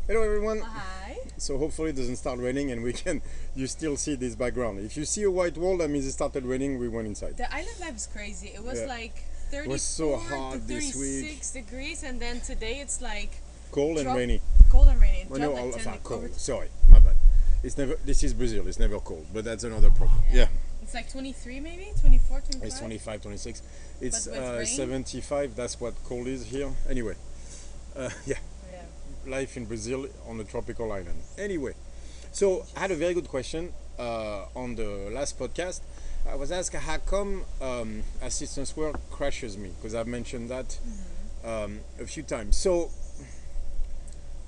Hello everyone. Hi. So hopefully it doesn't start raining and you still see this background. If you see a white wall, that means it started raining, we went inside. The island life is crazy. It was Yeah. like It was so 34 to hot this week. 36 degrees, and then today it's like Cold and drop- rainy. cold and rainy. It Well, dropped no, like 10, enfin, over- cold. Sorry, my bad. This is Brazil, it's never cold, but that's another problem. Yeah. It's like 23 maybe? 24, 25? It's 25, 26. It's But with rain? 75, that's what cold is here. Anyway, yeah. Yeah. Life in Brazil on a tropical island. Anyway, so I had a very good question on the last podcast. I was asked how come assistance work crashes me, because I've mentioned that a few times. So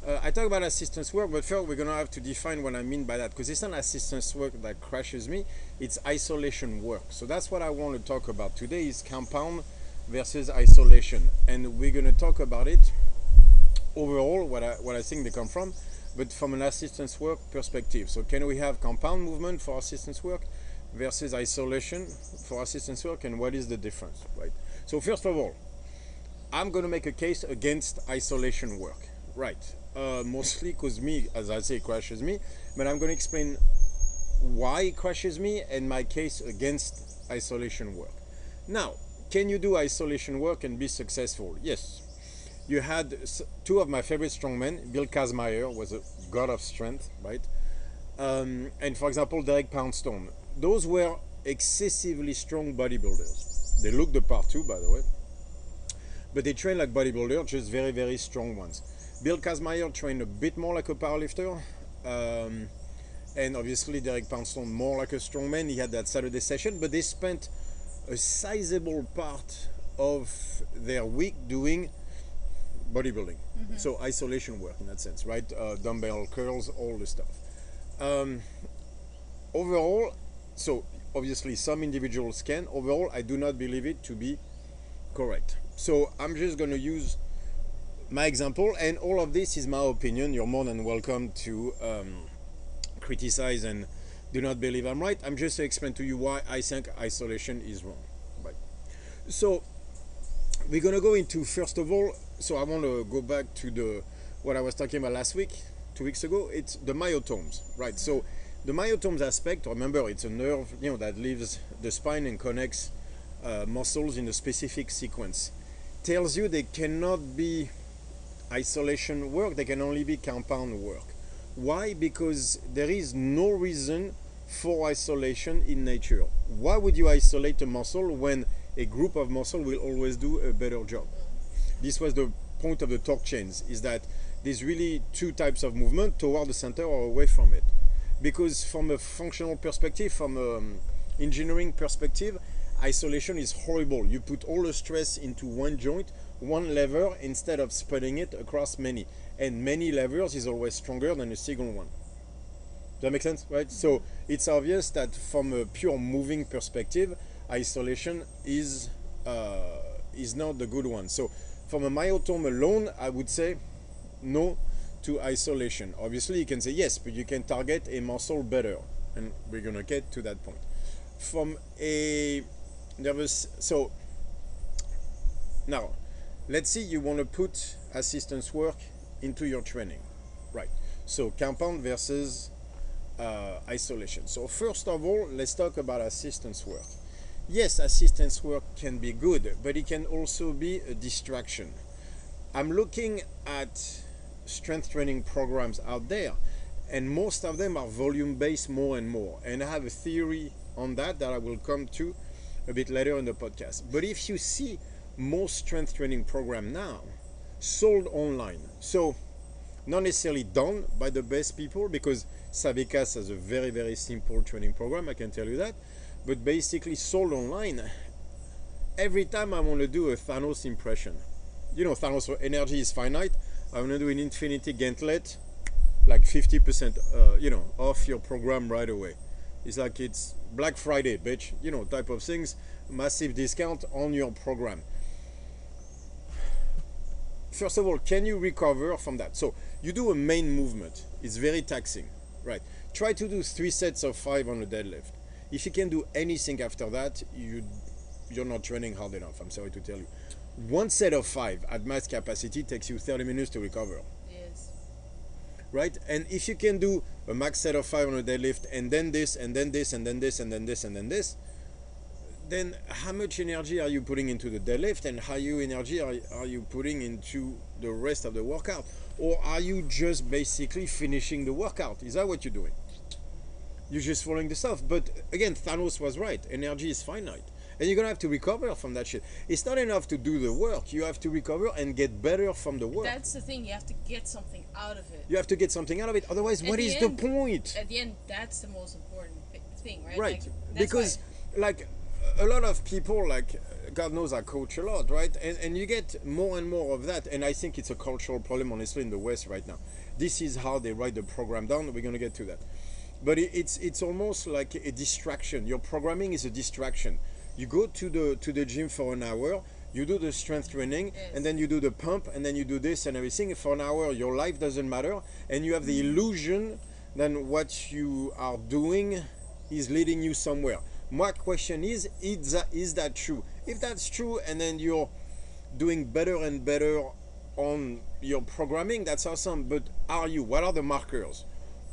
I talk about assistance work, but first we're going to have to define what I mean by that, because it's not assistance work that crashes me, it's isolation work. So that's what I want to talk about today is compound versus isolation. And we're going to talk about it overall, what I think they come from, but from an assistance work perspective. So can we have compound movement for assistance work versus isolation for assistance work, and what is the difference, right? So first of all, I'm going to make a case against isolation work, right? Mostly because me, as I say, crashes me, but I'm going to explain why it crashes me and my case against isolation work. Now, can you do isolation work and be successful? Yes. You had two of my favorite strongmen. Bill Kazmaier was a god of strength, right? And for example, Derek Poundstone. Those were excessively strong bodybuilders. They looked the part too, by the way. But they trained like bodybuilders, just very, very strong ones. Bill Kazmaier trained a bit more like a powerlifter. And obviously Derek Poundstone more like a strongman. He had that Saturday session, but they spent a sizable part of their week doing bodybuilding. So isolation work in that sense, right? Dumbbell curls, all the stuff. Overall, so obviously some individuals can. Overall, I do not believe it to be correct. So I'm just going to use my example, and all of this is my opinion. You're more than welcome to criticize and do not believe I'm right. I'm just to explain to you why I think isolation is wrong. Right. So we're going to go into, first of all, so I want to go back to what I was talking about last week, 2 weeks ago. It's the myotomes, right? So the myotomes aspect, remember, it's a nerve, that leaves the spine and connects muscles in a specific sequence. Tells you they cannot be isolation work, they can only be compound work. Why? Because there is no reason for isolation in nature. Why would you isolate a muscle when a group of muscle will always do a better job? This was the point of the torque chains, is that there's really two types of movement, toward the center or away from it. Because from a functional perspective, from an engineering perspective, isolation is horrible. You put all the stress into one joint, one lever, instead of spreading it across many. And many levers is always stronger than a single one. Does that make sense, right? So it's obvious that from a pure moving perspective, isolation is not the good one. So from a myotome alone, I would say no to isolation. Obviously, you can say yes, but you can target a muscle better, and we're gonna get to that point. From a nervous, so now let's see you want to put assistance work into your training, right? So compound versus isolation. So first of all, let's talk about assistance work. Yes, assistance work can be good, but it can also be a distraction. I'm looking at strength training programs out there, and most of them are volume based more and more. And I have a theory on that I will come to a bit later in the podcast. But if you see most strength training program now sold online, so not necessarily done by the best people, because Savicas has a very, very simple training program, I can tell you that, but basically sold online. Every time I want to do a Thanos impression, Thanos energy is finite, I want to do an infinity gauntlet, like 50% off your program right away. It's like it's Black Friday, bitch, type of things, massive discount on your program. First of all, can you recover from that? So you do a main movement, it's very taxing, right? Try to do 3 sets of 5 on a deadlift. If you can do anything after that, you're not training hard enough, I'm sorry to tell you. 1 set of 5 at max capacity takes you 30 minutes to recover. Yes. right? And if you can do a max set of 5 on a deadlift, and then this, and then this, and then this, and then this, and then this, then how much energy are you putting into the deadlift, and how you energy are you putting into the rest of the workout? Or are you just basically finishing the workout? Is that what you're doing? You're just following the stuff. But again, Thanos was right. Energy is finite. And you're going to have to recover from that shit. It's not enough to do the work. You have to recover and get better from the work. That's the thing. You have to get something out of it. You have to get something out of it. Otherwise, what is the point? At the end, that's the most important thing, right? Right. Like, because, like, a lot of people, like, God knows I coach a lot, right? And you get more and more of that. And I think it's a cultural problem, honestly, in the West right now. This is how they write the program down. We're going to get to that. But it's almost like a distraction. Your programming is a distraction. You go to the gym for an hour, you do the strength training, yes. and then you do the pump, and then you do this and everything. For an hour, your life doesn't matter, and you have the illusion that what you are doing is leading you somewhere. My question is that true? If that's true, and then you're doing better and better on your programming, that's awesome. But are you? What are the markers?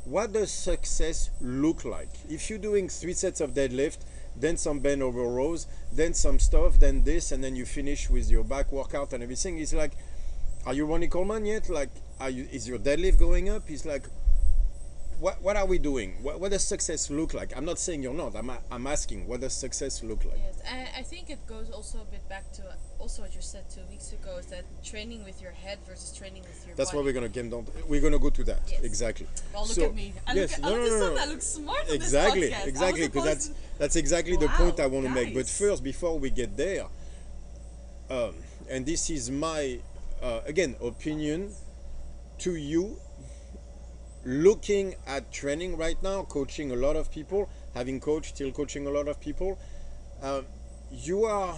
What does success look like? If you're doing 3 sets of deadlift, then some bend over rows, then some stuff, then this, and then you finish with your back workout and everything, it's like, are you Ronnie Coleman yet? Like, is your deadlift going up? It's like, what are we doing? What does success look like? I'm not saying you're not. I'm asking, what does success look like? Yes, and I think it goes also a bit back to also what you said 2 weeks ago, is that training with your head versus training with your That's body. what we're gonna get down. We're gonna go to that. Yes. Exactly. Well, look So, at me. I yes, I look smart on exactly, this podcast. exactly, because that's exactly the Wow, point I want to make. But guys. first, before we get there, and this is my again opinion to you, looking at training right now, coaching a lot of people, having coached, still coaching a lot of people, you are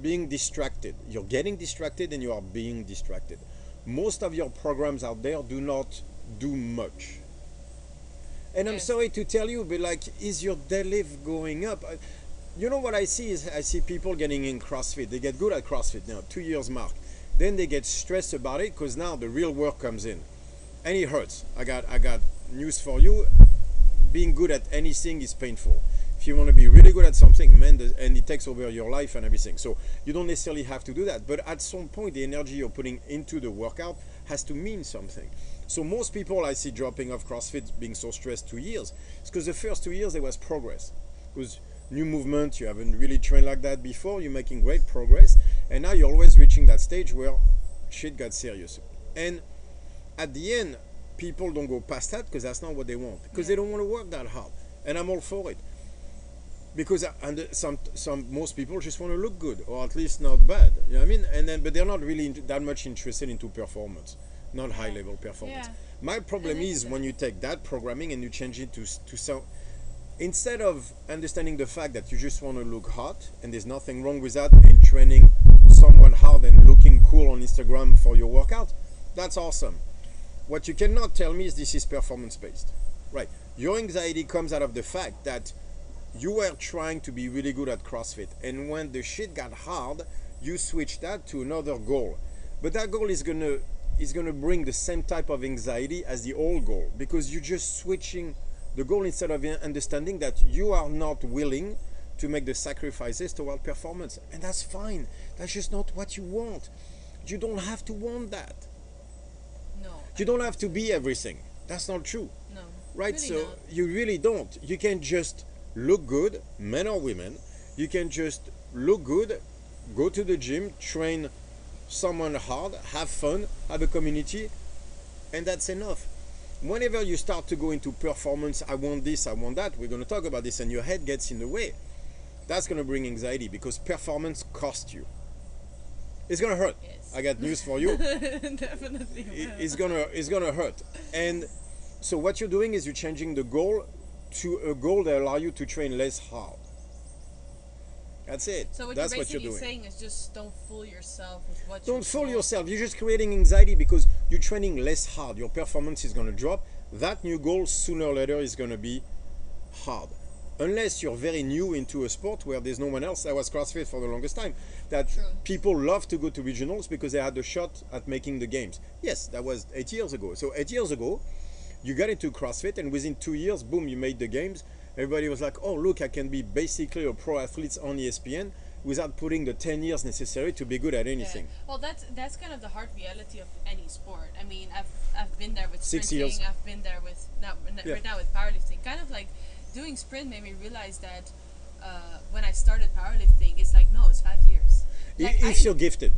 being distracted. You're getting distracted, and you are being distracted. Most of your programs out there do not do much. And I'm Yes. sorry to tell you, but like, is your deadlift going up? You know what I see is I see people getting in CrossFit. They get good at CrossFit now, 2 years mark. Then they get stressed about it because now the real work comes in, and it hurts. I got news for you. Being good at anything is painful. If you want to be really good at something, man, and it takes over your life and everything. So you don't necessarily have to do that. But at some point, the energy you're putting into the workout has to mean something. So most people I see dropping off CrossFit being so stressed 2 years. It's because the first 2 years there was progress. It was new movement. You haven't really trained like that before. You're making great progress. And now you're always reaching that stage where shit got serious. And at the end, people don't go past that because that's not what they want. Because they don't want to work that hard. And I'm all for it. Because most people just want to look good, or at least not bad. You know what I mean? And then, but they're not really that much interested into performance, not high level performance. Yeah. My problem is when you take that programming and you change it to some. Instead of understanding the fact that you just want to look hot, and there's nothing wrong with that, and training someone hard and looking cool on Instagram for your workout, that's awesome. What you cannot tell me is this is performance based, right? Your anxiety comes out of the fact that you were trying to be really good at CrossFit, and when the shit got hard, you switched that to another goal. But that goal is gonna bring the same type of anxiety as the old goal, because you're just switching the goal instead of understanding that you are not willing to make the sacrifices toward performance. And that's fine. That's just not what you want. You don't have to want that. No. You don't have to be everything. That's not true. No. Right? Really So not. you really don't. You can just look good, men or women. You can just look good, go to the gym, train someone hard, have fun, have a community, and that's enough. Whenever you start to go into performance, I want this, I want that, we're going to talk about this, and your head gets in the way, that's going to bring anxiety, because performance costs you. It's going to hurt. Yes. I got news for you. Definitely. It's gonna hurt. And so what you're doing is you're changing the goal to a goal that allows you to train less hard. That's it. So what That's you're what you're basically doing. saying is just don't fool yourself with what Don't fool doing. yourself. You're just creating anxiety because you're training less hard. Your performance is going to drop. That new goal sooner or later is going to be hard. unless you're very new into a sport where there's no one else. I was CrossFit for the longest time. That True. people love to go to regionals because they had a shot at making the games. Yes, that was 8 years ago. So 8 years ago, you got into CrossFit, and within 2 years, boom, you made the games. Everybody was like, oh, look, I can be basically a pro athlete on ESPN without putting the 10 years necessary to be good at anything. Yeah. Well, that's kind of the hard reality of any sport. I mean, I've been there with 6 sprinting. years. I've been there with right now with powerlifting. Kind of like doing sprint made me realize that when I started powerlifting, it's like no, it's 5 years. Like, If you're gifted,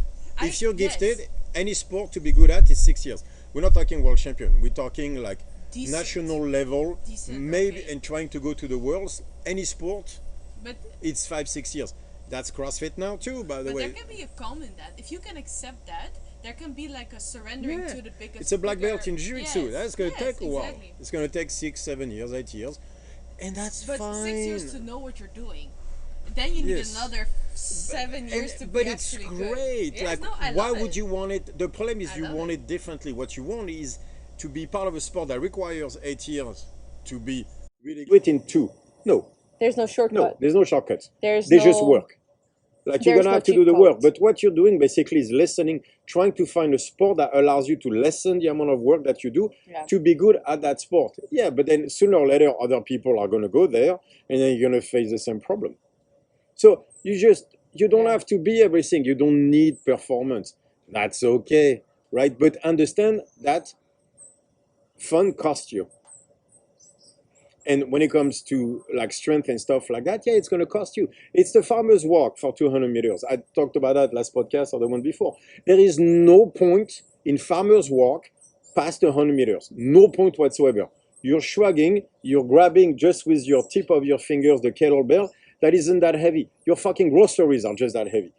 yes. any sport to be good at is 6 years. We're not talking world champion. We're talking like Decent. national level, Decent, maybe, okay. and trying to go to the worlds. Any sport, But it's 5-6 years. That's CrossFit now too, by the way. there can be a calm in that. If you can accept that, there can be like a surrendering to the biggest. It's a black bigger- belt in jiu-jitsu. Yes, That's going to take a while. Exactly. It's going to take 6, 7 years, 8 years, and that's But fine. 6 years to know what you're doing. Then you need Yes. another 7 years to be But it's actually great. good. Yes, Like, no, I why love would it. you want it? The problem is I you love want it. it differently. What you want is to be part of a sport that requires 8 years to be really good. Within 2. No, There's no shortcut. there's no shortcuts. There's They no, just work. Like you're there's gonna no have to cheat do the work. codes. But what you're doing basically is listening, trying to find a sport that allows you to lessen the amount of work that you do Yeah. to be good at that sport. Yeah, but then sooner or later other people are gonna go there and then you're gonna face the same problem. So you don't Yeah. have to be everything. You don't need performance. That's okay, right? But understand that fun costs you. And when it comes to like strength and stuff like that, yeah, it's going to cost you. It's the farmer's walk for 200 meters. I talked about that last podcast or the one before. There is no point in farmer's walk past 100 meters. No point whatsoever. You're shrugging, you're grabbing just with your tip of your fingers the kettlebell. That isn't that heavy. Your fucking groceries are just that heavy.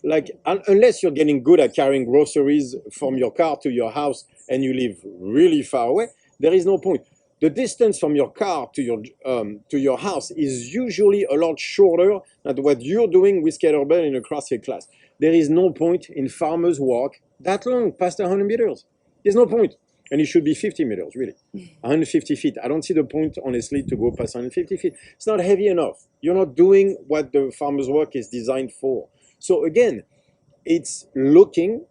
Like, unless you're getting good at carrying groceries from your car to your house and you live really far away, there is no point. The distance from your car to your house is usually a lot shorter than what you're doing with kettlebell in a CrossFit class. There is no point in farmer's walk that long, past 100 meters. There's no point. And it should be 50 meters, really. 150 feet. I don't see the point, honestly, to go past 150 feet. It's not heavy enough. You're not doing what the farmer's walk is designed for. So again, it's looking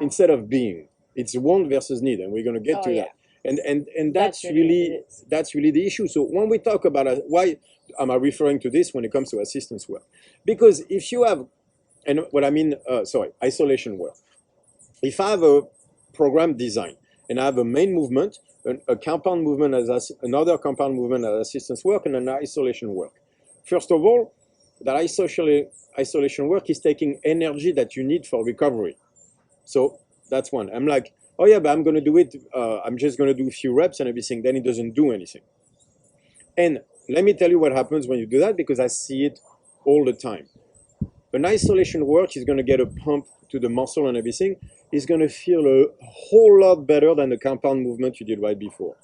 instead of being. It's want versus need, and we're going to get to that. And that's really the issue. So when we talk about why am I referring to this when it comes to assistance work? Because if you have, and what I mean, isolation work. If I have a program design and I have a main movement, a compound movement as another compound movement as assistance work, and an isolation work. First of all, that isolation work is taking energy that you need for recovery. So that's one. I'm like, oh yeah, but I'm going to do it. I'm just going to do a few reps and everything. Then it doesn't do anything. And let me tell you what happens when you do that, because I see it all the time. An isolation work is going to get a pump to the muscle and everything. It's going to feel a whole lot better than the compound movement you did right before.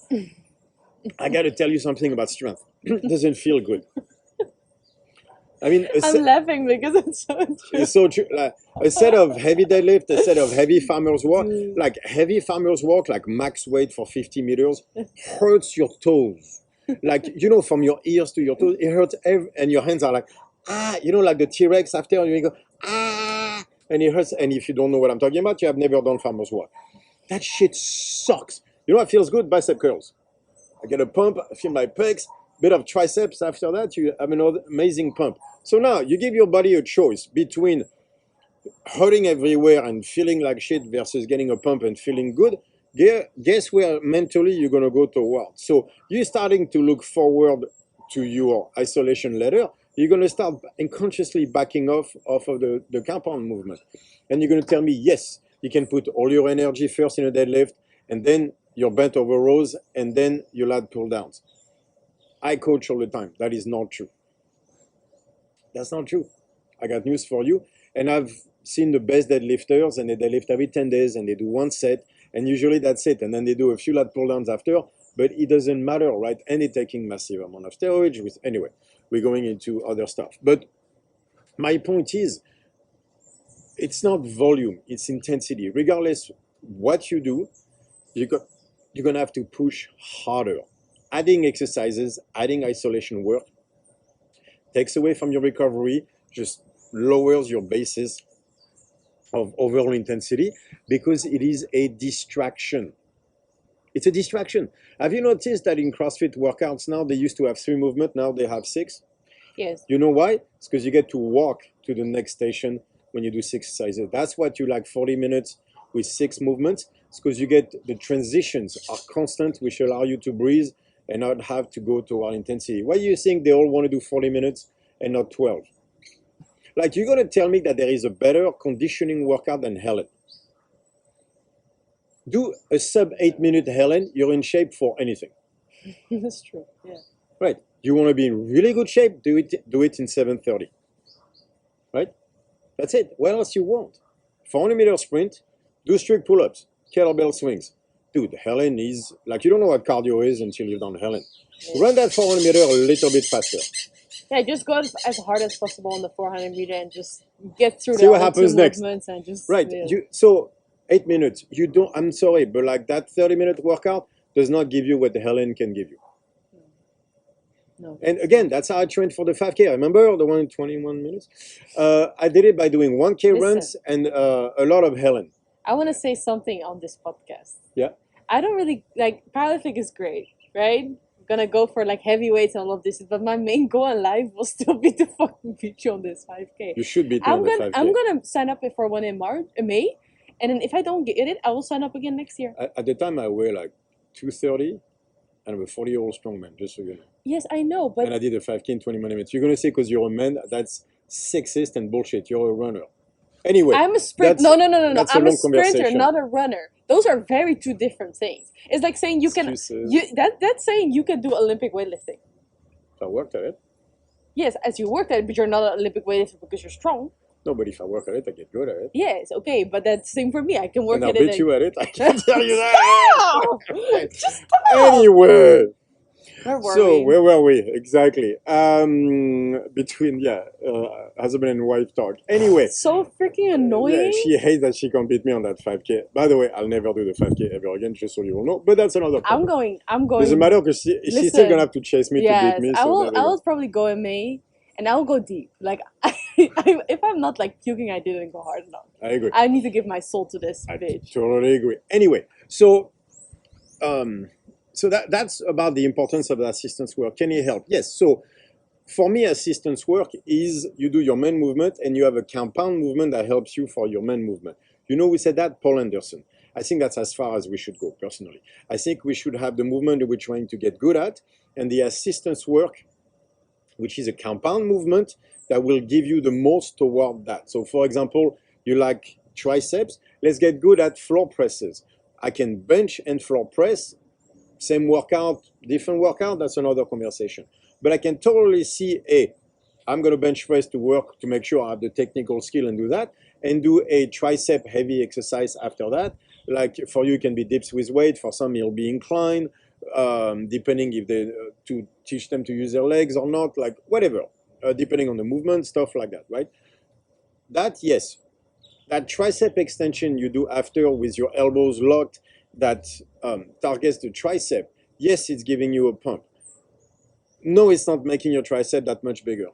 I got to tell you something about strength. It doesn't feel good. I mean, I'm laughing because it's so true. it's so true. Like, a set of heavy deadlift, a set of heavy farmer's walk, like heavy farmer's walk, like max weight for 50 meters, hurts your toes. Like, from your ears to your toes, it hurts, and your hands are like, like the T-Rex after, you go, and it hurts. And if you don't know what I'm talking about, you have never done farmer's walk. That shit sucks. You know what feels good? Bicep curls. I get a pump, I feel my pecs, bit of triceps. After that, you have an amazing pump. So now you give your body a choice between hurting everywhere and feeling like shit versus getting a pump and feeling good. Guess where mentally you're going to go towards. So you're starting to look forward to your isolation later. You're going to start unconsciously backing off of the compound movement. And you're going to tell me, yes, you can put all your energy first in a deadlift, and then your bent over rows, and then your lat pull downs. I coach all the time. That is not true. That's not true. I got news for you. And I've seen the best deadlifters, and they deadlift every 10 days, and they do one set, and usually that's it. And then they do a few lat pull downs after, but it doesn't matter, right? And they're taking massive amount of steroids. Anyway, we're going into other stuff. But my point is, it's not volume, it's intensity. Regardless what you do, you're going to have to push harder. Adding exercises, adding isolation work takes away from your recovery, just lowers your basis of overall intensity because it is a distraction. It's a distraction. Have you noticed that in CrossFit workouts now, they used to have 3 movements, now they have 6? Yes. You know why? It's because you get to walk to the next station when you do 6 exercises. That's what you like 40 minutes with 6 movements. It's because you get the transitions are constant, which allow you to breathe and not have to go to high intensity. Why do you think they all want to do 40 minutes and not 12? Like, you're going to tell me that there is a better conditioning workout than Helen. Do a sub 8-minute Helen, you're in shape for anything. That's true. Yeah. Right. You want to be in really good shape, do it in 7:30. Right? That's it. What else you want? 400-meter sprint, do strict pull-ups, kettlebell swings. Dude, Helen is, like, you don't know what cardio is until you've done Helen. Yeah. Run that 400-meter a little bit faster. Yeah, just go as hard as possible on the 400-meter and just get through See the what other happens 2 next. movements and just Right. yeah. So 8 minutes. You don't. I'm sorry, but like that 30-minute workout does not give you what the Helen can give you. No. And again, that's how I trained for the 5K. Remember the one in 21 minutes? I did it by doing 1K Listen. runs and a lot of Helen. I want to say something on this podcast. Yeah. I don't really like powerlifting is great, right? I'm gonna go for like heavyweights and all of this, but my main goal in life will still be to fucking beat you on this 5K. You should beat me on the 5K. I'm gonna sign up for one in May, and then if I don't get it, I will sign up again next year. At the time, I weigh like 230, and I'm a 40-year-old strongman, just so you know. Yes, I know, but And I did a 5K in 20 minutes. You're gonna say because you're a man, that's sexist and bullshit. You're a runner. Anyway, I'm a sprint. that's- No. that's a I'm a long sprinter, conversation. not a runner. Those are very two different things. It's like saying you can. Excuses. That's saying you can do Olympic weightlifting. I worked at it. Yes, as you worked at it, but you're not an Olympic weightlifter because you're strong. No, but if I work at it, I get good at it. Yes, okay, but that's the same for me. I can work And I'll at it. beat you at it. I can tell you that. Stop! Just stop! Anyway. Where were So we? where were we exactly? Between husband and wife talk. Anyway, So freaking annoying. she hates that she can't beat me on that 5K. By the way, I'll never do the 5K ever again, just so you all know. But that's another problem. I'm going. Doesn't matter because she's still Listen, gonna have to chase me to Yes, beat me. I So will. there we I go. will probably go in May, and I will go deep. Like, if I'm not like puking, I didn't go hard enough. I agree. I need to give my soul to this I bitch. totally agree. Anyway, so that's about the importance of the assistance work. Can it help? Yes. So for me, assistance work is you do your main movement and you have a compound movement that helps you for your main movement. You know, we said that, Paul Anderson. I think that's as far as we should go, personally. I think we should have the movement that we're trying to get good at and the assistance work, which is a compound movement that will give you the most toward that. So for example, you like triceps, let's get good at floor presses. I can bench and floor press, same workout, different workout, that's another conversation. But I can totally see, I'm going to bench press to work to make sure I have the technical skill and do that, and do a tricep heavy exercise after that. Like for you, it can be dips with weight. For some, it'll be incline, depending if they to teach them to use their legs or not, like whatever, depending on the movement, stuff like that, right? That, yes, that tricep extension you do after with your elbows locked that targets the tricep, yes, it's giving you a pump. No, it's not making your tricep that much bigger.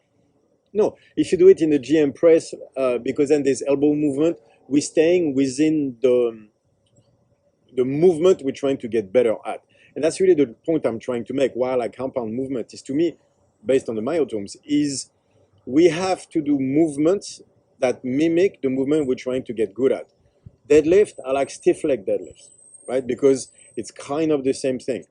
No, if you do it in the GM press, because then there's elbow movement, we're staying within the movement we're trying to get better at. And that's really the point I'm trying to make. While like compound movement is, to me, based on the myotomes, is we have to do movements that mimic the movement we're trying to get good at. Deadlift, I like stiff leg deadlifts, right? Because it's kind of the same thing.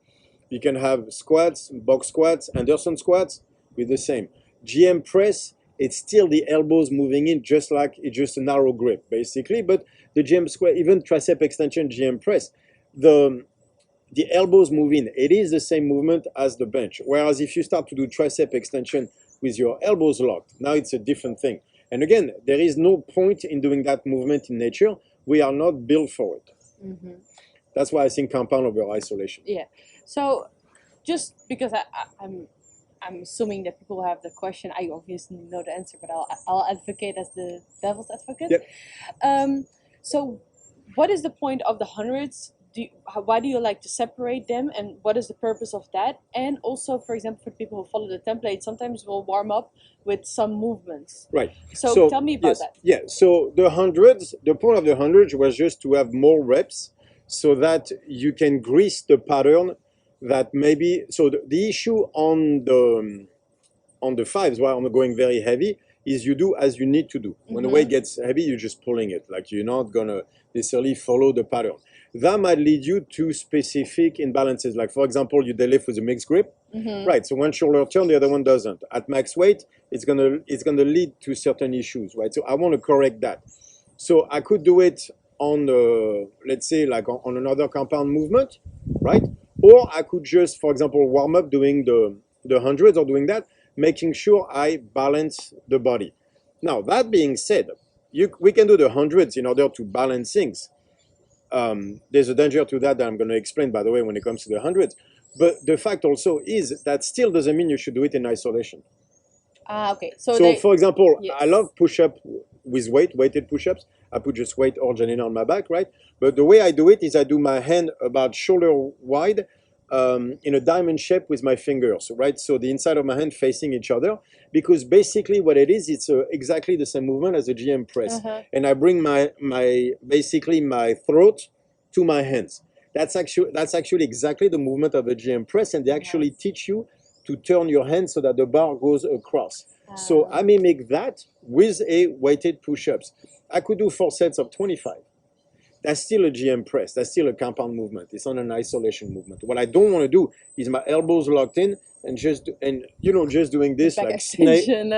You can have squats, box squats, Anderson squats with the same. GM press, it's still the elbows moving in, just like it's just a narrow grip, basically. But the GM squat, even tricep extension, GM press, the elbows move in. It is the same movement as the bench. Whereas if you start to do tricep extension with your elbows locked, now it's a different thing. And again, there is no point in doing that movement in nature. We are not built for it. Mm-hmm. That's why I think compound over isolation. Yeah. So, just because I'm assuming that people have the question, I obviously know the answer, but I'll advocate as the devil's advocate. Yep. So, what is the point of the hundreds why do you like to separate them, and what is the purpose of that? And also, for example, for people who follow the template, sometimes we'll warm up with some movements. Right. So tell me about that. Yeah. So the point of the hundreds was just to have more reps so that you can grease the pattern that maybe, so the issue on the fives, while I'm going very heavy, is you do as you need to do. When the weight gets heavy, you're just pulling it. Like you're not gonna necessarily follow the pattern. That might lead you to specific imbalances. Like for example, you deadlift with a mixed grip, right? So one shoulder turn, the other one doesn't. At max weight, it's gonna lead to certain issues, right? So I want to correct that. So I could do it on let's say like on another compound movement, right? Or I could just, for example, warm up doing the hundreds or doing that, making sure I balance the body. Now, that being said, we can do the hundreds in order to balance things. There's a danger to that I'm going to explain, by the way, when it comes to the hundreds. But the fact also is that still doesn't mean you should do it in isolation. Okay. So for example, yes. I love push-up with weighted push-ups. I put just weight or Janine on my back, right? But the way I do it is I do my hand about shoulder wide, in a diamond shape with my fingers, right? So the inside of my hand facing each other, because basically what it is, it's exactly the same movement as a GM press. And I bring my basically my throat to my hands. That's actually exactly the movement of a GM press, and they actually teach you to turn your hand so that the bar goes across. So I mimic that with a weighted push-ups. I could do 4 sets of 25. That's still a GM press. That's still a compound movement. It's not an isolation movement. What I don't want to do is my elbows locked in and just doing this back like extension.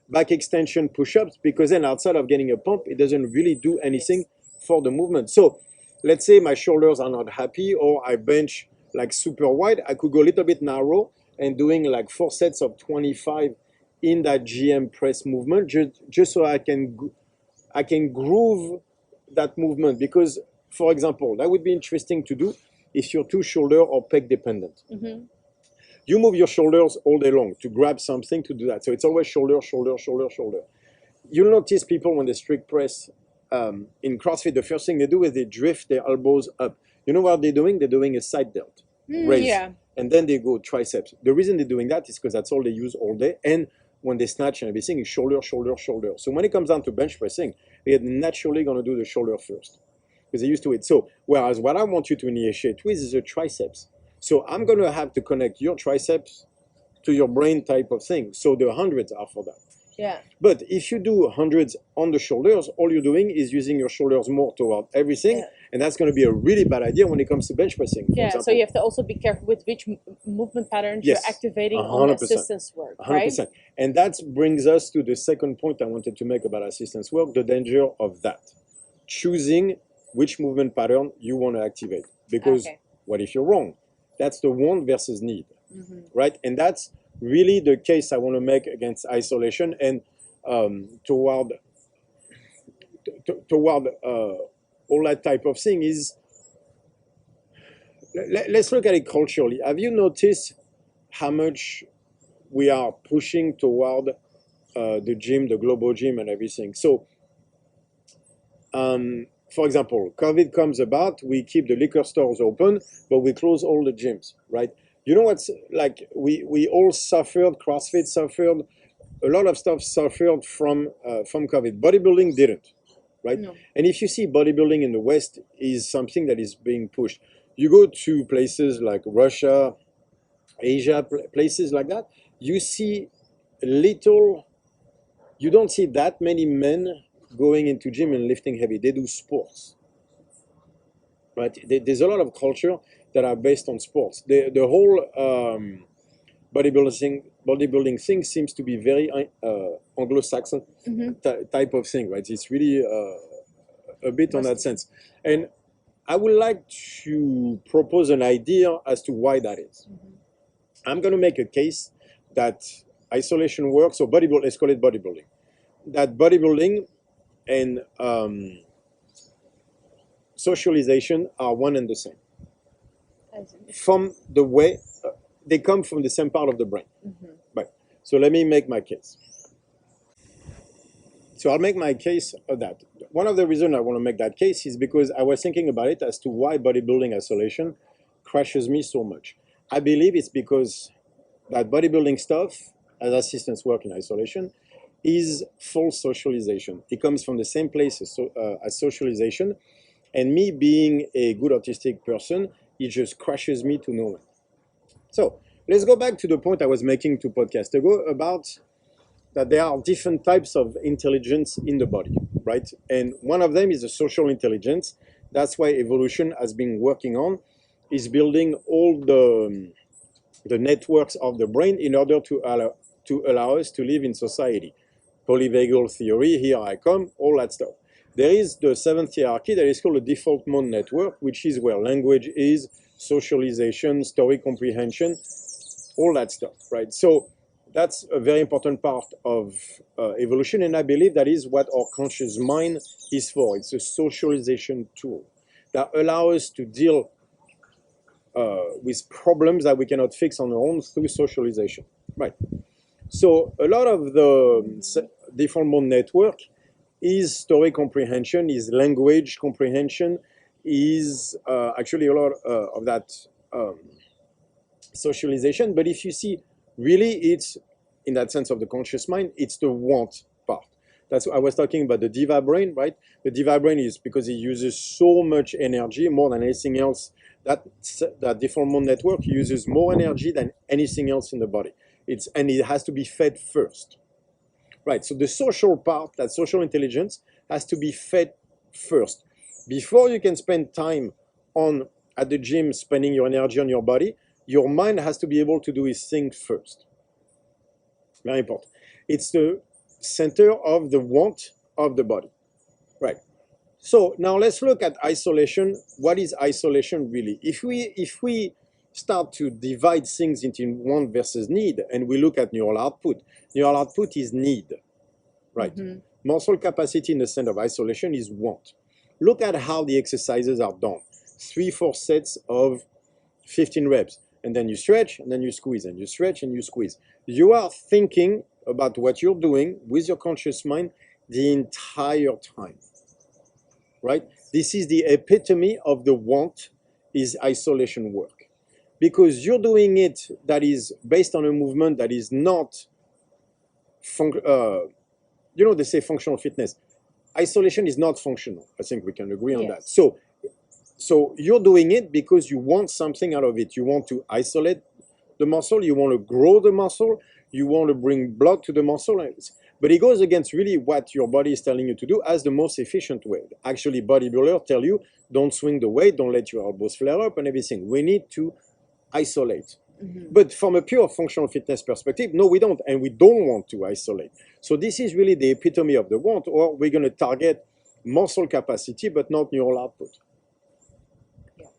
Back extension push-ups, because then outside of getting a pump, it doesn't really do anything for the movement. So let's say my shoulders are not happy, or I bench like super wide. I could go a little bit narrow and doing like 4 sets of 25 in that GM press movement, just so I can groove that movement. Because, for example, that would be interesting to do if you're too shoulder or pec dependent. You move your shoulders all day long to grab something to do that. So it's always shoulder, shoulder, shoulder, shoulder. You'll notice people when they strict press in CrossFit, the first thing they do is they drift their elbows up. You know what they're doing? They're doing a side delt raise. And then they go triceps. The reason they're doing that is because that's all they use all day. And when they snatch and everything, is shoulder, shoulder, shoulder. So when it comes down to bench pressing, they're naturally going to do the shoulder first because they're used to it. So whereas what I want you to initiate with is the triceps. So I'm going to have to connect your triceps to your brain type of thing. So the hundreds are for that. But if you do hundreds on the shoulders, all you're doing is using your shoulders more toward everything. And that's going to be a really bad idea when it comes to bench pressing. So you have to also be careful with which movement patterns you're activating 100%. On assistance work, right? 100%. And that brings us to the second point I wanted to make about assistance work, the danger of that. Choosing which movement pattern you want to activate. Because what if you're wrong? That's the want versus need, right? And that's really the case I want to make against isolation and toward all that type of thing is, let's look at it culturally. Have you noticed how much we are pushing toward the gym, the global gym and everything? So, for example, COVID comes about, we keep the liquor stores open, but we close all the gyms, right? You know what's like, we all suffered, CrossFit suffered, a lot of stuff suffered from COVID. Bodybuilding didn't, right? No. And if you see bodybuilding in the West is something that is being pushed. You go to places like Russia, Asia, places like that, you don't see that many men going into gym and lifting heavy. They do sports, right? There's a lot of culture that are based on sports. The whole bodybuilding thing seems to be very Anglo-Saxon type of thing, right? It's really a bit on that sense. And I would like to propose an idea as to why that is. I'm going to make a case that isolation works, so let's call it bodybuilding. That bodybuilding and socialization are one and the same. From the way they come from the same part of the brain. Right. So let me make my case. So I'll make my case of that. One of the reasons I want to make that case is because I was thinking about it as to why bodybuilding isolation crushes me so much. I believe it's because that bodybuilding stuff, as assistants work in isolation, is false socialization. It comes from the same place as socialization. And me being a good autistic person, it just crushes me to no end. So let's go back to the point I was making 2 podcasts ago about that there are different types of intelligence in the body, right? And one of them is the social intelligence. That's why evolution has been working on, is building all the networks of the brain in order to allow us to live in society. Polyvagal theory, here I come, all that stuff. There is the seventh hierarchy that is called the default mode network, which is where language is, socialization, story comprehension, all that stuff, right? So that's a very important part of evolution, and I believe that is what our conscious mind is for. It's a socialization tool that allows us to deal with problems that we cannot fix on our own through socialization, right? So a lot of the default mode network is story comprehension, is language comprehension, is actually a lot of that socialization. But if you see, really, it's, in that sense of the conscious mind, it's the want part. That's what I was talking about, the diva brain, right? The diva brain is because it uses so much energy, more than anything else. That default mode network uses more energy than anything else in the body. And it has to be fed first. Right, so the social part, that social intelligence, has to be fed first. Before you can spend time at the gym, spending your energy on your body, your mind has to be able to do its thing first. Very important. It's the center of the want of the body. Right. So now let's look at isolation. What is isolation really? If we start to divide things into want versus need, and we look at neural output is need, right? Mm-hmm. Muscle capacity in the sense of isolation is want. Look at how the exercises are done. 3-4 sets of 15 reps, and then you stretch, and then you squeeze, and you stretch, and you squeeze. You are thinking about what you're doing with your conscious mind the entire time, right? This is the epitome of the want is isolation work. Because you're doing it that is based on a movement that is not, they say functional fitness. Isolation is not functional. I think we can agree on that. So you're doing it because you want something out of it. You want to isolate the muscle. You want to grow the muscle. You want to bring blood to the muscle. But it goes against really what your body is telling you to do as the most efficient way. Actually, bodybuilders tell you, don't swing the weight, don't let your elbows flare up and everything. We need to isolate. Mm-hmm. But from a pure functional fitness perspective, no, we don't, and we don't want to isolate. So this is really the epitome of the want, or we're going to target muscle capacity, but not neural output,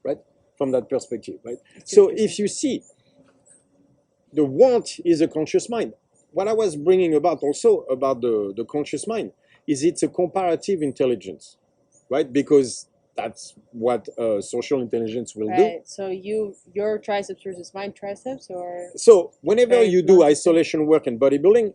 right? From that perspective, right? So if you see, the want is a conscious mind. What I was bringing about also about the conscious mind is it's a comparative intelligence, right? Because that's what social intelligence will do. So your triceps versus my triceps, or so whenever you do isolation work in bodybuilding,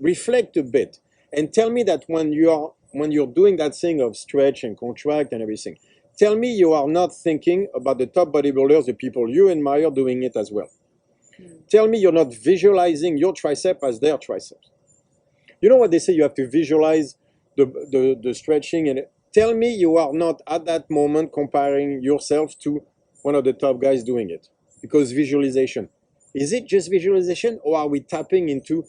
reflect a bit and tell me that when you're doing that thing of stretch and contract and everything, tell me you are not thinking about the top bodybuilders, the people you admire doing it as well. Tell me you're not visualizing your tricep as their triceps. You know what they say? You have to visualize the stretching, and tell me you are not at that moment comparing yourself to one of the top guys doing it. Because visualization. Is it just visualization, or are we tapping into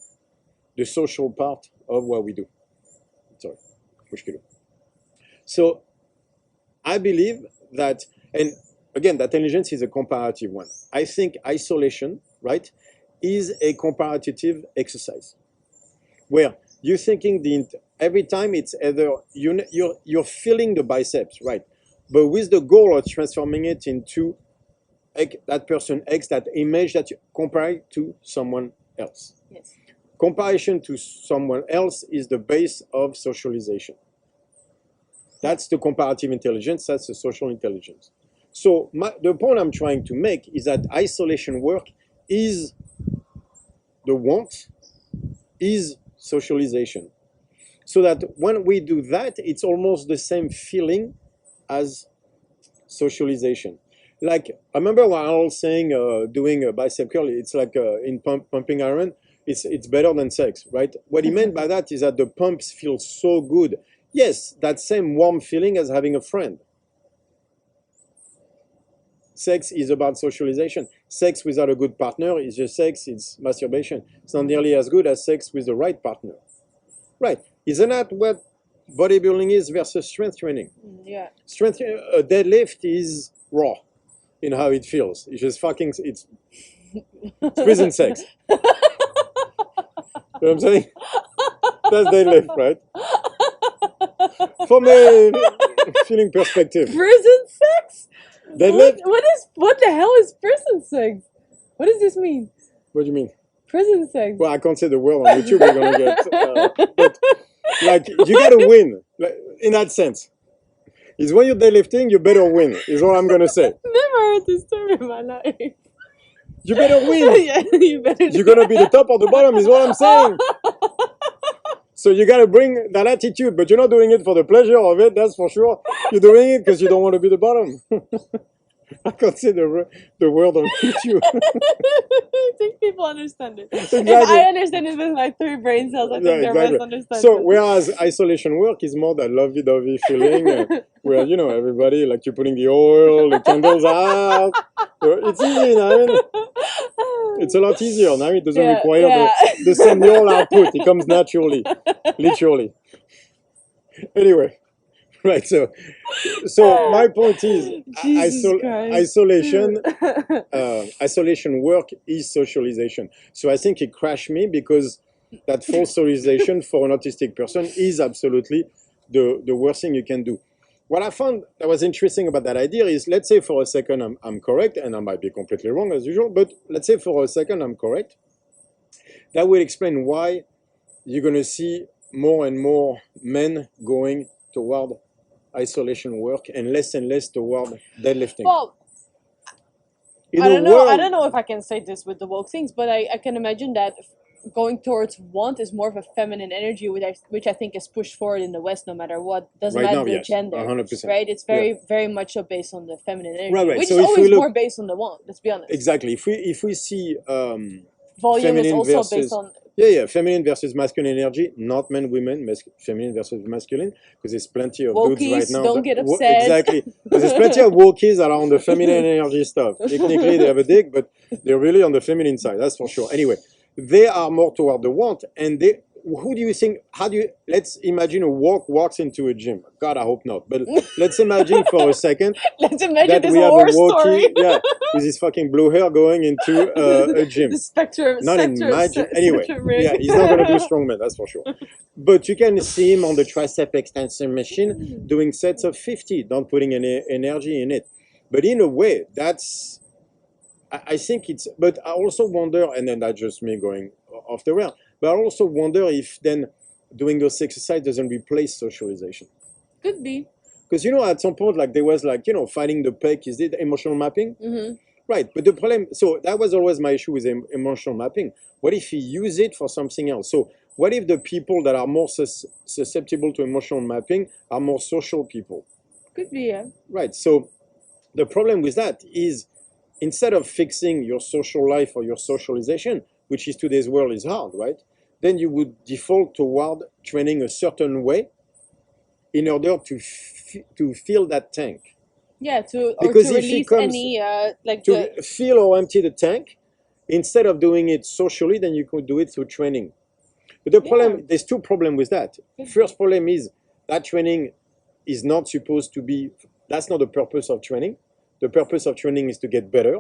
the social part of what we do? Sorry. So I believe that, and again, that intelligence is a comparative one. I think isolation, right, is a comparative exercise where you're thinking every time it's either you're feeling the biceps, right, but with the goal of transforming it into that person X, that image that you compare it to someone else. Yes. Comparison to someone else is the base of socialization. That's the comparative intelligence. That's the social intelligence. So the point I'm trying to make is that isolation work is the want, is socialization. So that when we do that, it's almost the same feeling as socialization. Like, I remember when I was saying doing a bicep curl, it's like in pumping iron, it's better than sex, right? What he meant by that is that the pumps feel so good. Yes, that same warm feeling as having a friend. Sex is about socialization. Sex without a good partner is just sex, it's masturbation. It's not nearly as good as sex with the right partner. Right. Isn't that what bodybuilding is versus strength training? Yeah. Strength, a deadlift is raw in how it feels. It's just fucking, it's prison sex. You know what I'm saying? That's deadlift, right? From a feeling perspective. Prison sex? Deadlift? What the hell is prison sex? What does this mean? What do you mean? Prison sex. Well, I can't say the word on YouTube. We're gonna get, but like you gotta win, like, in that sense. Is when you're deadlifting, you better win. Is what I'm gonna say. Never heard this story in my life. You better win. Yeah, you better. You're gonna be the top or the bottom. Is what I'm saying. So you gotta bring that attitude, but you're not doing it for the pleasure of it. That's for sure. You're doing it because you don't want to be the bottom. I can't say the word on YouTube. I think people understand it. Exactly. If I understand it with my 3 brain cells, I think the rest understand So it. whereas isolation work is more that lovey-dovey feeling, where everybody, like, you're putting the oil, the candles out. It's easy, I mean, it's a lot easier now. It doesn't require the senior output. It comes naturally, literally. Anyway. Right, so my point is isolation work is socialization. So I think it crashed me because that false socialization for an autistic person is absolutely the worst thing you can do. What I found that was interesting about that idea is, let's say for a second I'm correct, and I might be completely wrong as usual, but let's say for a second I'm correct. That will explain why you're going to see more and more men going toward isolation work and less toward deadlifting. Well, I don't know if I can say this with the woke things, but I can imagine that going towards want is more of a feminine energy, which I think is pushed forward in the West no matter what. Doesn't matter the gender. 100%. Right? It's very much so based on the feminine energy, which is always more based on the want, let's be honest. Exactly. If we see volume is also based on feminine versus masculine energy, not men, women, feminine versus masculine, because there's plenty of wokies, dudes right now. Don't get upset. Exactly. Because there's plenty of wokies that are on the feminine energy stuff. Technically, they have a dick, but they're really on the feminine side, that's for sure. Anyway, they are more toward the want, and who do you think, let's imagine a walks into a gym. God, I hope not, but let's imagine for a second let's imagine this we have war a Wookiee, story. with his fucking blue hair going into a gym. The spectrum. Anyway, he's not going to do strongman, that's for sure. But you can see him on the tricep extension machine doing sets of 50, not putting any energy in it. But in a way, I think it's, but I also wonder, and then that's just me going off the rail, but I also wonder if then doing those exercises doesn't replace socialization. Could be. Because, at some point, like, there was, like, fighting the peck, is it emotional mapping? Mm-hmm. Right, but the problem, so that was always my issue with emotional mapping. What if you use it for something else? So what if the people that are more susceptible to emotional mapping are more social people? Could be, yeah. Right, so the problem with that is, instead of fixing your social life or your socialization, which is today's world is hard, right? Then you would default toward training a certain way in order to fill that tank. Yeah, to release any fill or empty the tank. Instead of doing it socially, then you could do it through training. But the problem, there's 2 problems with that. First problem is that training is not supposed to be. That's not the purpose of training. The purpose of training is to get better.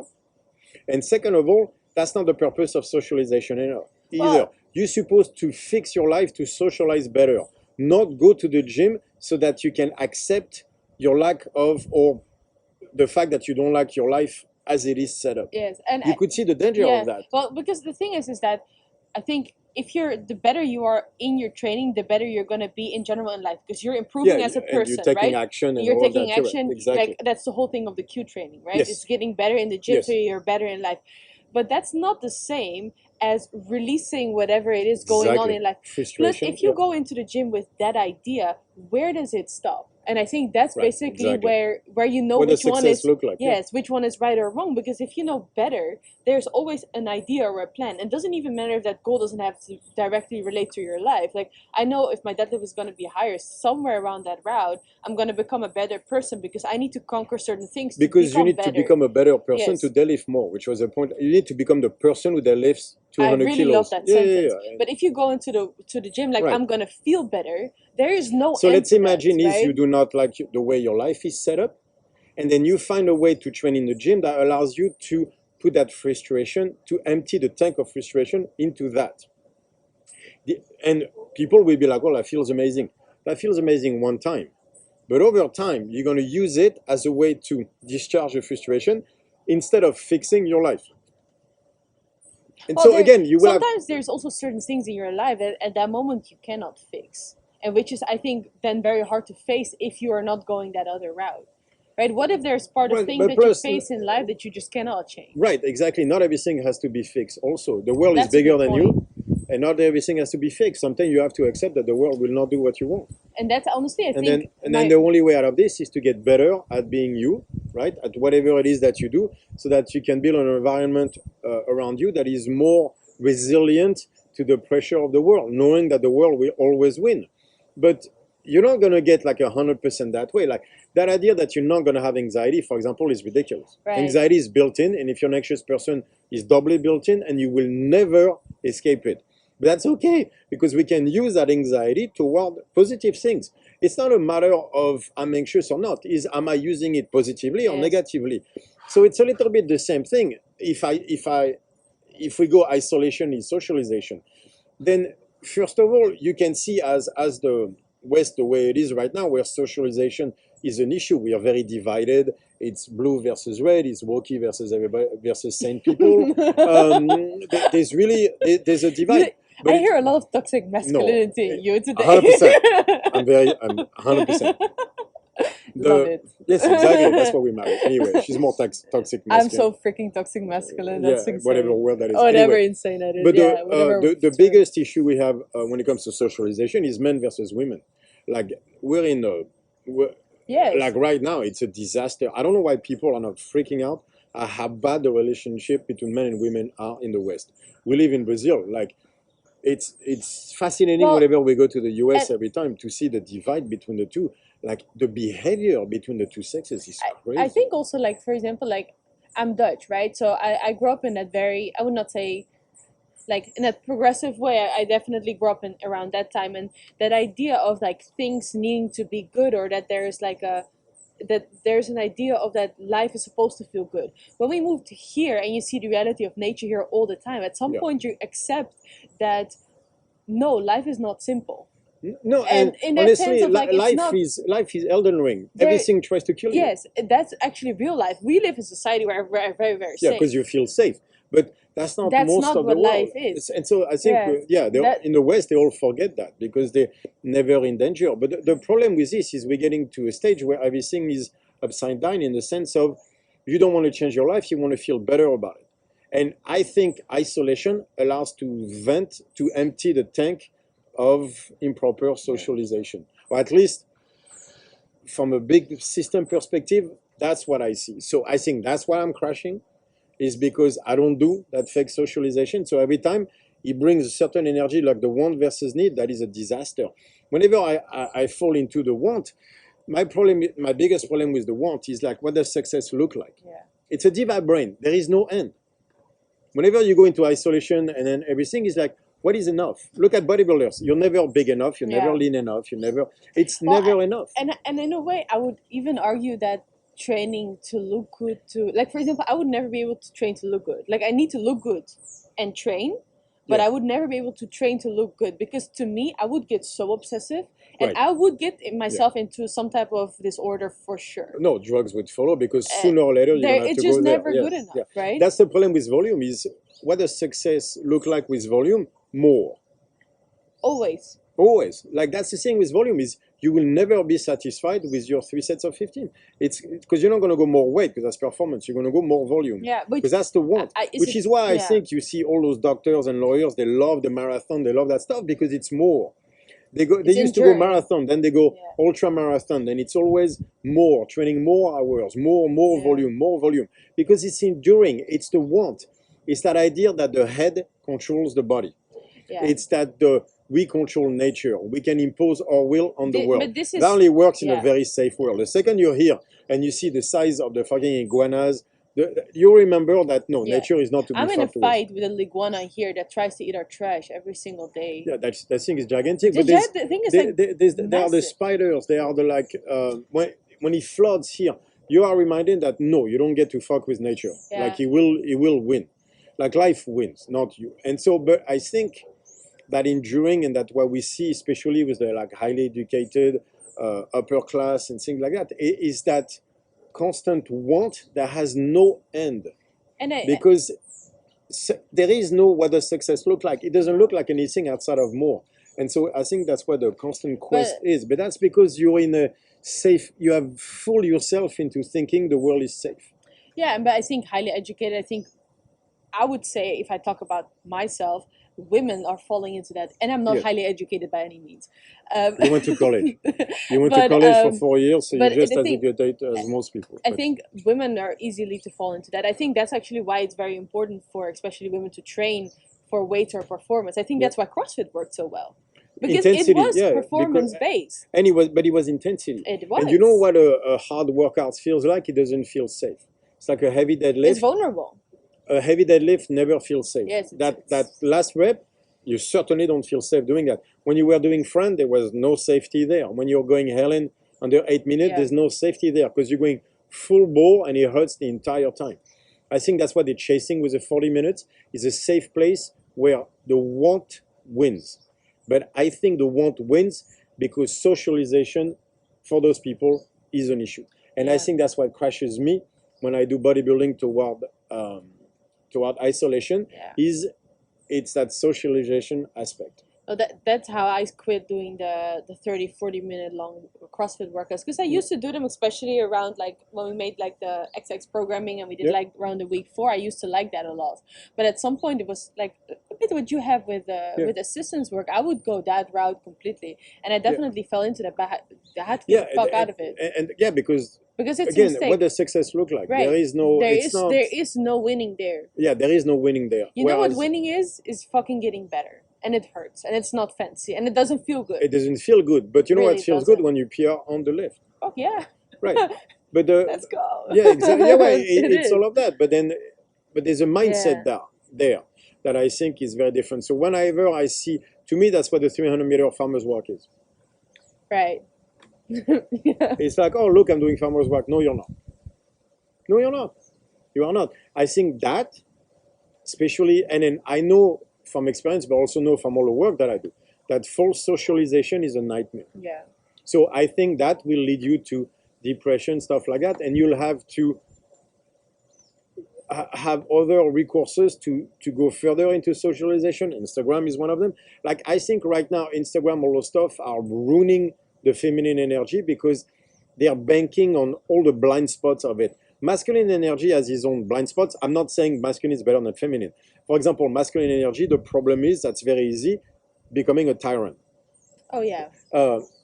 And second of all, that's not the purpose of socialization either. Well, you're supposed to fix your life to socialize better, not go to the gym so that you can accept your lack of, or the fact that you don't like your life as it is set up. Yes, and you could see the danger of that. Well, because the thing is that I think if the better you are in your training, the better you're going to be in general in life, because you're improving as a person, you're taking right? action, and you're taking action. Exactly. Like, that's the whole thing of the Q training, right? Yes. It's getting better in the gym, so you're better in life. but that's not the same as releasing whatever it is going on in life. Plus, if you go into the gym with that idea, where does it stop? And I think that's basically where you know which one is which one is right or wrong. Because if you know better, there's always an idea or a plan. It doesn't even matter if that goal doesn't have to directly relate to your life. Like, I know if my deadlift is going to be higher somewhere around that route, I'm going to become a better person because I need to conquer certain things. Because you need to become a better person to deadlift more, which was the point. You need to become the person who deadlifts 200 kilos. I really love that sentence. But if you go into the gym like, I'm going to feel better, there is no So let's imagine if you do not like the way your life is set up, and then you find a way to train in the gym that allows you to put that frustration, to empty the tank of frustration into that. And people will be like, well, that feels amazing. That feels amazing one time. But over time, you're going to use it as a way to discharge the frustration instead of fixing your life. And so again, sometimes there's also certain things in your life that at that moment you cannot fix. And which is, I think, then very hard to face if you are not going that other route. Right? What if there's part of things that you face in life that you just cannot change? Right, exactly. Not everything has to be fixed also. The world is bigger than you, and not everything has to be fixed. Sometimes you have to accept that the world will not do what you want. And that's honestly, I think... And then the only way out of this is to get better at being you, right? At whatever it is that you do, so that you can build an environment around you that is more resilient to the pressure of the world, knowing that the world will always win. But you're not going to get like 100% that way. Like that idea that you're not going to have anxiety, for example, is ridiculous. Right. Anxiety is built in, and if you're an anxious person, it's doubly built in, and you will never escape it. But that's okay, because we can use that anxiety toward positive things. It's not a matter of I'm anxious or not. Is am I using it positively or negatively? So it's a little bit the same thing. If we go isolation is socialization, then first of all, you can see as the West the way it is right now, where socialization is an issue. We are very divided. It's blue versus red. It's woke versus everybody versus sane people. There's a divide. But I hear a lot of toxic masculinity in you today. 100%. I'm 100%. Love it. Yes, exactly. That's what we married. Anyway, she's more toxic masculine. I'm so freaking toxic masculine. That's insane. Whatever word that is. Whatever insane that is. But the biggest issue we have when it comes to socialization is men versus women. Like like right now, it's a disaster. I don't know why people are not freaking out at how bad the relationship between men and women are in the West. We live in Brazil. Like, it's fascinating whenever we go to the US every time to see the divide between the two. Like, the behavior between the two sexes is crazy. I think also, like, for example, like, I'm Dutch, right? So I grew up in that very, I would not say, like, in a progressive way. I definitely grew up around that time. And that idea of, like, things needing to be good, or that there's, like, that there's an idea of that life is supposed to feel good. When we moved here and you see the reality of nature here all the time, at some point you accept that, no, life is not simple. No, and in that honestly, sense of, like, life is Elden Ring. Everything tries to kill you. Yes, that's actually real life. We live in a society where we're very, very safe. Yeah, because you feel safe. But that's not most of the world. Life is. And so I think, in the West, they all forget that because they're never in danger. But the problem with this is we're getting to a stage where everything is upside down, in the sense of you don't want to change your life, you want to feel better about it. And I think isolation allows to vent, to empty the tank of improper socialization. Or at least from a big system perspective, that's what I see. So I think that's why I'm crashing, is because I don't do that fake socialization. So every time it brings a certain energy, like the want versus need, that is a disaster. Whenever I fall into the want, my biggest problem with the want is like, what does success look like? Yeah. It's a diva brain. There is no end. Whenever you go into isolation and then everything is like, what is enough? Look at bodybuilders. You're never big enough. You're never lean enough. It's never enough. And in a way, I would even argue that training to look good, like, for example, I would never be able to train to look good. Like, I need to look good and train, but I would never be able to train to look good, because to me, I would get so obsessive, and I would get myself into some type of disorder for sure. No, drugs would follow, because sooner or later you're going to have to go there. It's just never good enough, right? That's the problem with volume, is what does success look like with volume? More. Always. Like, that's the thing with volume, is you will never be satisfied with your 3 sets of 15. It's because you're not going to go more weight because that's performance. You're going to go more volume. Yeah, because that's the want. Which is why I think you see all those doctors and lawyers, they love the marathon, they love that stuff because it's more. They used to go marathon, then they go ultra marathon, then it's always more, training more hours, more volume, because it's enduring. It's the want. It's that idea that the head controls the body. Yeah. It's that we control nature. We can impose our will on the world. That only works in a very safe world. The second you're here and you see the size of the fucking iguanas, you remember that nature is not to be fucked with. I'm in a fight with an iguana here that tries to eat our trash every single day. Yeah, that thing is gigantic. But the thing is there are the spiders. They are the when it floods here, you are reminded that no, you don't get to fuck with nature. Yeah. Like it will win. Like life wins, not you. And so, but I think that enduring and that what we see, especially with the highly educated upper class and things like that, is that constant want that has no end. Because there is no what does success look like. It doesn't look like anything outside of more. And so I think that's what the constant quest is. But that's because you're in a safe, you have fooled yourself into thinking the world is safe. Yeah, but I think highly educated, I would say, if I talk about myself, women are falling into that. And I'm not highly educated by any means. You went to college. You went to college for 4 years, so you're just as educated as most people. I think women are easily to fall into that. I think that's actually why it's very important for especially women to train for weight or performance. I think that's why CrossFit worked so well. Because it was performance-based. And it was intensity. It was. And you know what a hard workout feels like? It doesn't feel safe. It's like a heavy deadlift. It's vulnerable. A heavy deadlift never feels safe. Yes, that last rep, you certainly don't feel safe doing that. When you were doing front, there was no safety there. When you're going Helen under 8 minutes, there's no safety there because you're going full bore and it hurts the entire time. I think that's what they're chasing with the 40 minutes, is a safe place where the want wins. But I think the want wins because socialization for those people is an issue. And I think that's what crashes me when I do bodybuilding toward isolation, it's that socialization aspect. Oh, that's how I quit doing the 30, 40 minute long CrossFit workouts. Because I used to do them, especially around when we made the XX programming and we did around the week 4. I used to like that a lot. But at some point it was a bit what you have with assistance work. I would go that route completely. And I definitely fell into that, but I had to get the fuck out of it. And because it's again, what does success look like? Right. There is no winning there. Yeah, there is no winning there. You know what winning is fucking getting better. And it hurts, and it's not fancy, and it doesn't feel good. It doesn't feel good, but you know what feels good? When you PR on the lift. Oh yeah. Right, but let's go. Yeah, exactly. Yeah, well, it's all of that. But there's a mindset there that I think is very different. So whenever I see, to me, that's what the 300-meter farmer's walk is. Right. It's like, oh look, I'm doing farmer's walk. No, you're not. No, you're not. You are not. I think that, especially, and then I know from experience, but also know from all the work that I do, that false socialization is a nightmare. Yeah. So I think that will lead you to depression, stuff like that, and you'll have to have other recourses to go further into socialization. Instagram is one of them. I think right now, Instagram, all those stuff are ruining the feminine energy because they are banking on all the blind spots of it. Masculine energy has its own blind spots. I'm not saying masculine is better than feminine. For example, masculine energy, the problem is that's very easy, becoming a tyrant. Oh, yeah.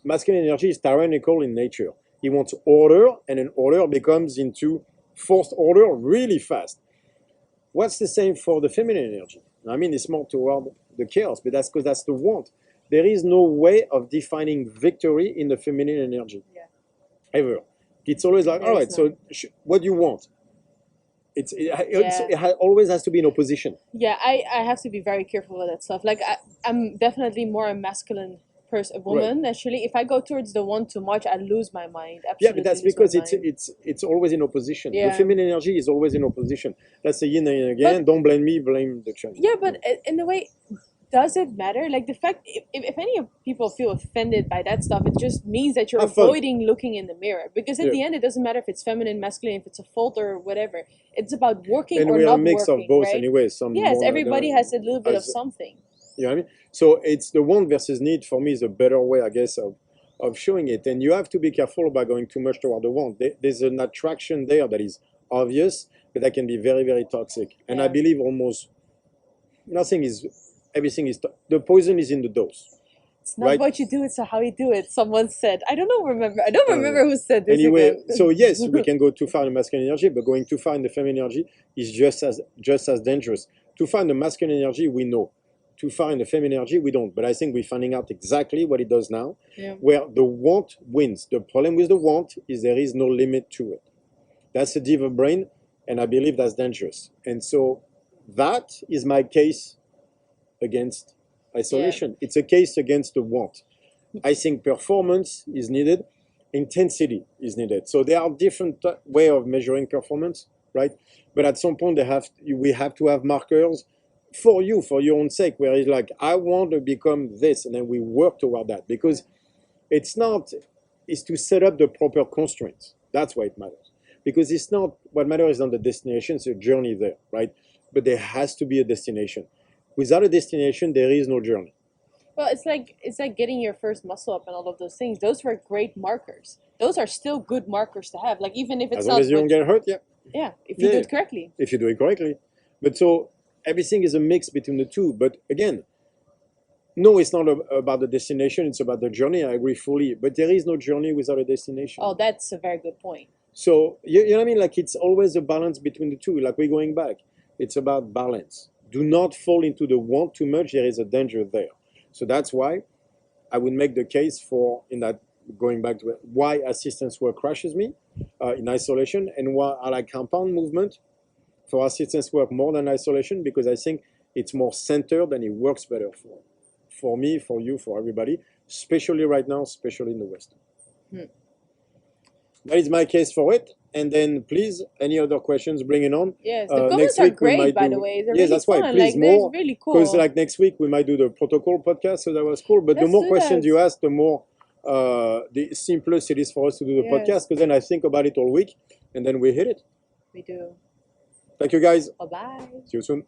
Masculine energy is tyrannical in nature. He wants order, and an order becomes into forced order really fast. What's the same for the feminine energy? I mean, it's more toward the chaos, but that's because that's the want. There is no way of defining victory in the feminine energy. Yeah. Ever. It's always like, all right, so what do you want? It always has to be in opposition. Yeah, I have to be very careful with that stuff. I'm definitely more a masculine woman, actually. If I go towards the one too much, I lose my mind. Absolutely. Yeah, but that's because it's always in opposition. Yeah. The feminine energy is always in opposition. That's the yin and yang again. Don't blame me, blame the Chinese. Yeah, but in a way, does it matter? The fact, if any of people feel offended by that stuff, it just means that you're avoiding looking in the mirror. Because at the end, it doesn't matter if it's feminine, masculine, if it's a fault or whatever. It's about working or not working. And we're a mix of both anyway. Yes, everybody has a little bit of something. You know what I mean? So it's the want versus need for me is a better way, I guess, of showing it. And you have to be careful about going too much toward the want. There's an attraction there that is obvious, but that can be very, very toxic. And I believe almost everything is, the poison is in the dose. It's not what you do, it's how you do it. Someone said, I don't remember who said this. Anyway, again. So yes, we can go too far in the masculine energy, but going too far in the feminine energy is just as dangerous. Too far in the masculine energy, we know. Too far in the feminine energy, we don't. But I think we're finding out exactly what it does now, where the want wins. The problem with the want is there is no limit to it. That's a diva brain, and I believe that's dangerous. And so that is my case against isolation. It's a case against the want. I think performance is needed, intensity is needed. So there are different way of measuring performance, right? But at some point we have to have markers for you, for your own sake, where it's like, I want to become this, and then we work toward that, because it's to set up the proper constraints. That's why it matters. Because it's not, what matters is not the destination, it's a journey there, right? But there has to be a destination. Without a destination, there is no journey. Well, it's like getting your first muscle up and all of those things. Those were great markers. Those are still good markers to have. Like, even if it's as long as you don't get hurt, yeah, if you do it correctly. If you do it correctly. But so everything is a mix between the two. But again, no, it's not about the destination. It's about the journey. I agree fully. But there is no journey without a destination. Oh, that's a very good point. So you know what I mean? Like, it's always a balance between the two. Like, we're going back. It's about balance. Do not fall into the want too much. There is a danger there. So that's why I would make the case for, in that, going back to it, why assistance work crushes me in isolation, and why I like compound movement for assistance work more than isolation, because I think it's more centered and it works better for me, for you, for everybody, especially right now, especially in the West. That is my case for it. And then, please, any other questions, bring it on. Yes, the comments are great, by the way. They're really that's fun. why. Please, like, more. Really cool. Because like next week, we might do the protocol podcast, so that was cool. But the more questions you ask, the more, the simplest it is for us to do the podcast, because then I think about it all week, and then we hit it. We do. Thank you, guys. Bye-bye. See you soon.